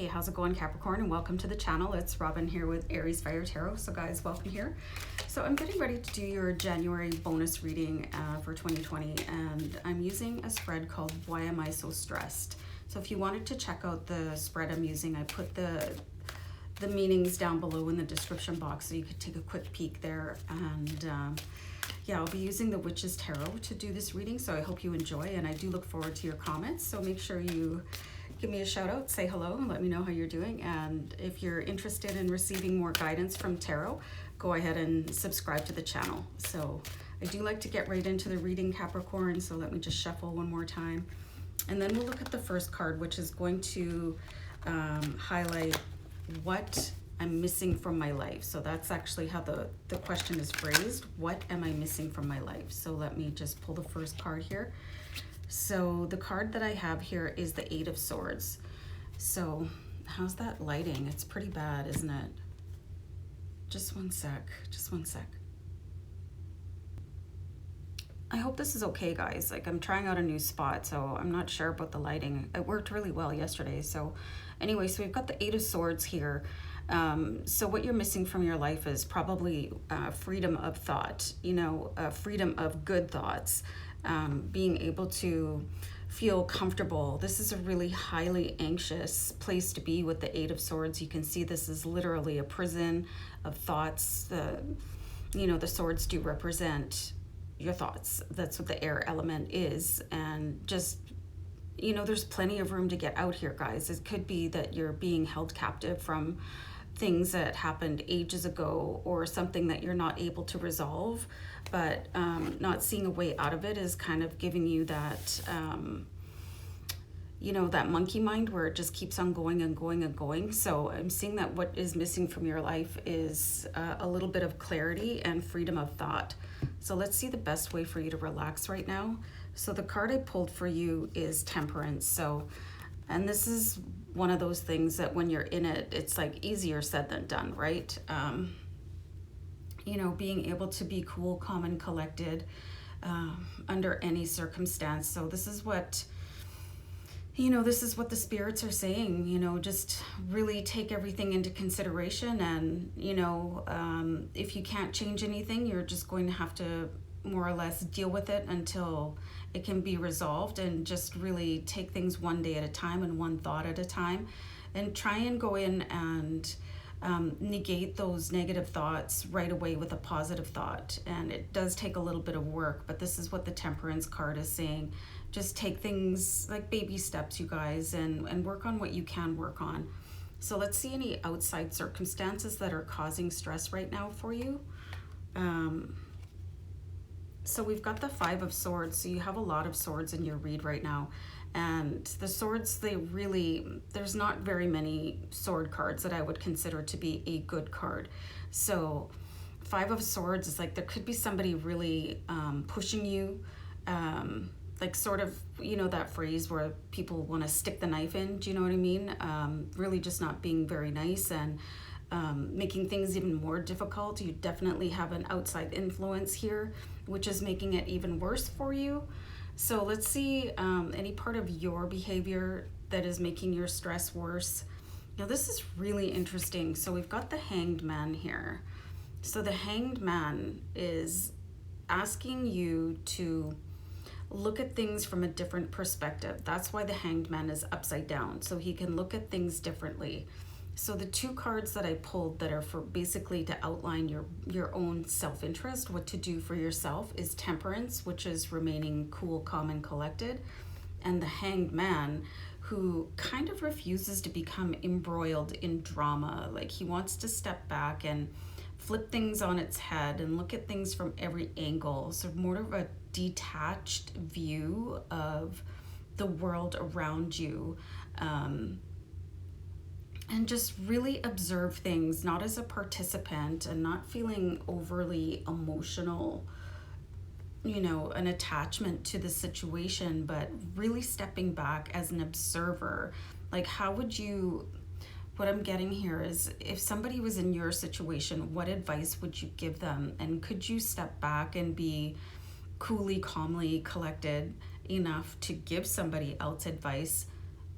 Hey, how's it going, Capricorn? And welcome to the channel. It's Robin here with AriesFireTarot. So guys, welcome here. So I'm getting ready to do your January bonus reading for 2020, and I'm using a spread called Why Am I So Stressed? So if you wanted to check out the spread I'm using, I put the meanings down below in the description box so you could take a quick peek there. And yeah, I'll be using the Witch's Tarot to do this reading, so I hope you enjoy, and I do look forward to your comments. So make sure you give me a shout out, say hello, and let me know how you're doing. And if you're interested in receiving more guidance from tarot, go ahead and subscribe to the channel. So I do like to get right into the reading, Capricorn, so let me just shuffle one more time. And then we'll look at the first card, which is going to highlight what I'm missing from my life. So that's actually how the question is phrased. What am I missing from my life? So let me just pull the first card here. So the card that I have here is the Eight of Swords. So how's that lighting? It's pretty bad, isn't it? Just one sec, just one sec. I hope this is okay, guys. Like, I'm trying out a new spot, so I'm not sure about the lighting. It worked really well yesterday. So anyway, so we've got the Eight of Swords here. So what you're missing from your life is probably freedom of thought, freedom of good thoughts, being able to feel comfortable. This is a really highly anxious place to be with the Eight of Swords. You can see this is literally a prison of thoughts. The swords do represent your thoughts. That's what the air element is. And just, there's plenty of room to get out here, guys. It could be that you're being held captive from things that happened ages ago, or something that you're not able to resolve, but not seeing a way out of it is kind of giving you that that monkey mind where it just keeps on going and going and going. So I'm seeing that what is missing from your life is a little bit of clarity and freedom of thought. So let's see the best way for you to relax right now. So the card I pulled for you is Temperance. And this is one of those things that when you're in it, it's like easier said than done, right? Being able to be cool, calm, and collected under any circumstance. So this is what, the spirits are saying, just really take everything into consideration. And, if you can't change anything, you're just going to have to more or less deal with it until it can be resolved, and just really take things one day at a time and one thought at a time, and try and go in and negate those negative thoughts right away with a positive thought. And it does take a little bit of work, but this is what the Temperance card is saying. Just take things like baby steps, you guys, and work on what you can work on. So let's see any outside circumstances that are causing stress right now for you. So we've got the Five of Swords. So you have a lot of swords in your read right now. And the swords, there's not very many sword cards that I would consider to be a good card. So Five of Swords is like there could be somebody really pushing you, like sort of, that phrase where people want to stick the knife in. Do you know what I mean? Really just not being very nice and making things even more difficult. You definitely have an outside influence here, which is making it even worse for you. So let's see any part of your behavior that is making your stress worse. Now this is really interesting. So we've got the Hanged Man here. So the Hanged Man is asking you to look at things from a different perspective. That's why the Hanged Man is upside down, so he can look at things differently. So the two cards that I pulled that are for basically to outline your own self-interest, what to do for yourself, is Temperance, which is remaining cool, calm, and collected, and the Hanged Man, who kind of refuses to become embroiled in drama. Like, he wants to step back and flip things on its head and look at things from every angle. So more of a detached view of the world around you. And just really observe things, not as a participant, and not feeling overly emotional, an attachment to the situation, but really stepping back as an observer. Like, what I'm getting here is, if somebody was in your situation, what advice would you give them? And could you step back and be coolly, calmly collected enough to give somebody else advice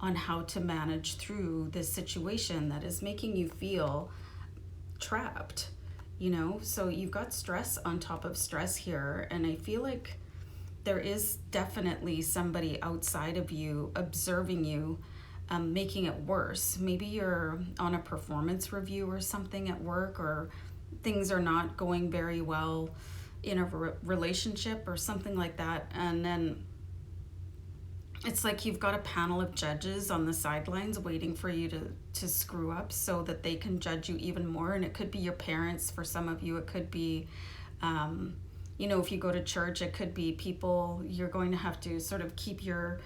on how to manage through this situation that is making you feel trapped, you know? So you've got stress on top of stress here, and I feel like there is definitely somebody outside of you observing you, making it worse. Maybe you're on a performance review or something at work, or things are not going very well in a relationship or something like that, and then it's like you've got a panel of judges on the sidelines waiting for you to screw up so that they can judge you even more. And it could be your parents for some of you. It could be, you know, if you go to church, it could be people. You're going to have to sort of keep your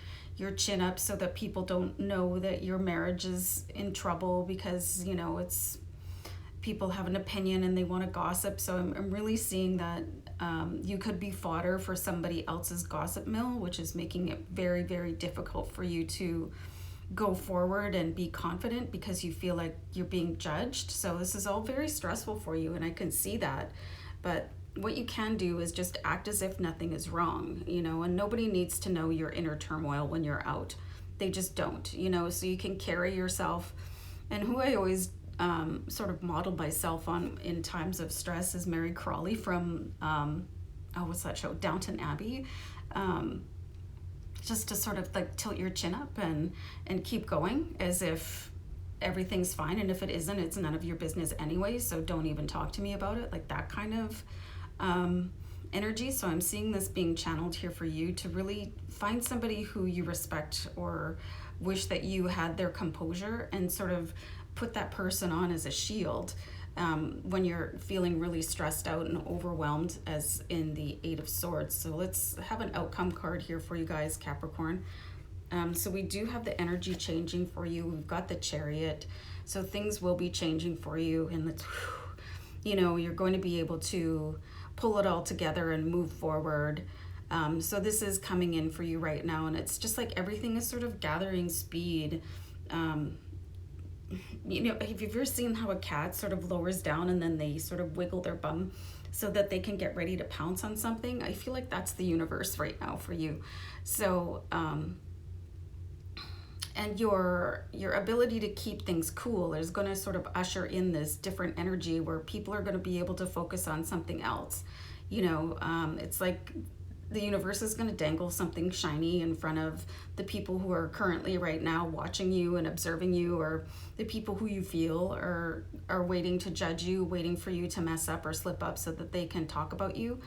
chin up so that people don't know that your marriage is in trouble, because, you know, it's people have an opinion and they want to gossip. So I'm really seeing that you could be fodder for somebody else's gossip mill, which is making it very, very difficult for you to go forward and be confident because you feel like you're being judged. So this is all very stressful for you, and I can see that. But what you can do is just act as if nothing is wrong, you know, and nobody needs to know your inner turmoil when you're out. They just don't, you know, so you can carry yourself. And who I always sort of modeled myself on in times of stress is Mary Crawley from, what's that show? Downton Abbey. Just to sort of like tilt your chin up and keep going as if everything's fine. And if it isn't, it's none of your business anyway. So don't even talk to me about it. Like that kind of energy. So I'm seeing this being channeled here for you to really find somebody who you respect or wish that you had their composure, and sort of put that person on as a shield when you're feeling really stressed out and overwhelmed, as in the Eight of Swords. So let's have an outcome card here for you guys, Capricorn. So we do have the energy changing for you. We've got the Chariot. So things will be changing for you, and you know, you're going to be able to pull it all together and move forward. So this is coming in for you right now, and it's just like everything is sort of gathering speed. You know, have you ever seen how a cat sort of lowers down and then they sort of wiggle their bum so that they can get ready to pounce on something? I feel like that's the universe right now for you. So, and your ability to keep things cool is going to sort of usher in this different energy where people are going to be able to focus on something else. You know, it's like the universe is going to dangle something shiny in front of the people who are currently right now watching you and observing you, or the people who you feel are waiting to judge you, waiting for you to mess up or slip up so that they can talk about you.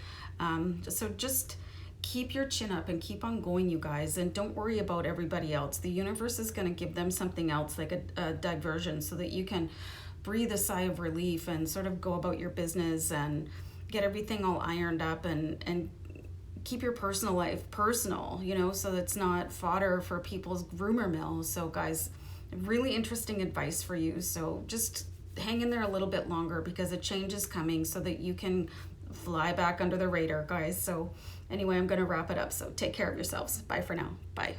So just keep your chin up and keep on going, you guys, and don't worry about everybody else. The universe is going to give them something else, like a diversion, so that you can breathe a sigh of relief and sort of go about your business and get everything all ironed up and keep your personal life personal, you know, so it's not fodder for people's rumor mill. So guys, really interesting advice for you. So just hang in there a little bit longer, because a change is coming so that you can fly back under the radar, guys. So anyway, I'm going to wrap it up. So take care of yourselves. Bye for now. Bye.